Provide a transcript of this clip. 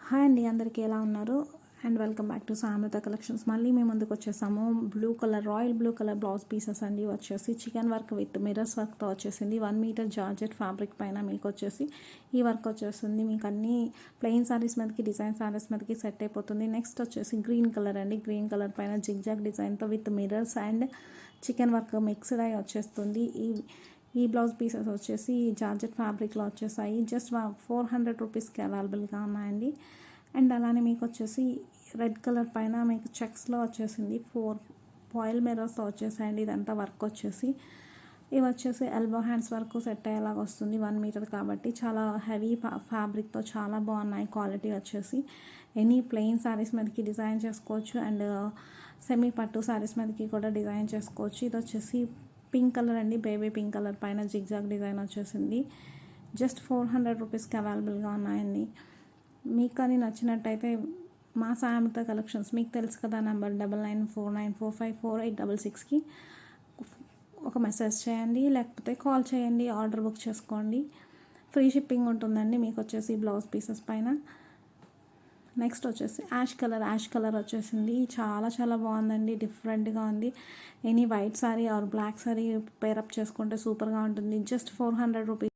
Hi అండి, అందరికీ ఎలా ఉన్నారు? And welcome back to సామృత collections. మళ్ళీ మేము ముందుకు వచ్చేసాము. Royal blue colour blouse pieces అండి. వచ్చేసి చికెన్ వర్క్ విత్ మిర్రర్స్ వర్క్తో వచ్చేసింది. 1 మీటర్ జార్జెట్ ఫ్యాబ్రిక్ పైన మీకు వచ్చేసి ఈ వర్క్ వచ్చేస్తుంది. మీకు అన్ని ప్లెయిన్ సారీస్ మీదకి, డిజైన్ సారీస్ మీదకి సెట్ అయిపోతుంది. నెక్స్ట్ వచ్చేసి గ్రీన్ కలర్ అండి. గ్రీన్ కలర్ పైన జిగ్జాగ్ డిజైన్తో with mirrors and chicken work mixed అయి వచ్చేస్తుంది. ఈ బ్లౌజ్ పీసెస్ వచ్చేసి జార్జెట్ ఫ్యాబ్రిక్లో వచ్చేసాయి. జస్ట్ 400 రూపీస్కి అవైలబుల్గా ఉన్నాయండి. అండ్ అలానే మీకు వచ్చేసి రెడ్ కలర్ పైన మీకు చెక్స్లో వచ్చేసింది. 4 ఫాయిల్ మిర్రర్స్తో వచ్చేసాయండి. ఇదంతా వర్క్ వచ్చేసి ఇవి వచ్చేసి ఎల్బో హ్యాండ్స్ వరకు సెట్ అయ్యేలాగా వస్తుంది. 1 మీటర్ కాబట్టి చాలా హెవీ ఫ్యాబ్రిక్తో చాలా బాగున్నాయి. క్వాలిటీ వచ్చేసి ఎనీ ప్లెయిన్ శారీస్ మీదకి డిజైన్ చేసుకోవచ్చు అండ్ సెమీ పట్టు శారీస్ మీదకి కూడా డిజైన్ చేసుకోవచ్చు. ఇది వచ్చేసి పింక్ కలర్ అండి. బేబీ పింక్ కలర్ పైన జిగ్జాగ్ డిజైన్ వచ్చేసింది. జస్ట్ 400 రూపీస్కి అవైలబుల్గా ఉన్నాయండి. మీకు కానీ నచ్చినట్టయితే మా సామృత కలెక్షన్స్ మీకు తెలుసు కదా, నెంబర్ 9949454866కి ఒక మెసేజ్ చేయండి, లేకపోతే కాల్ చేయండి, ఆర్డర్ బుక్ చేసుకోండి. ఫ్రీ షిప్పింగ్ ఉంటుందండి మీకు వచ్చేసి బ్లౌజ్ పీసెస్ పైన. నెక్స్ట్ వచ్చేసి యాష్ కలర్ వచ్చేసింది. చాలా చాలా బాగుందండి, డిఫరెంట్గా ఉంది. Any white sari or black sari pair చేసుకుంటే సూపర్గా ఉంటుంది. Just 400 rupees.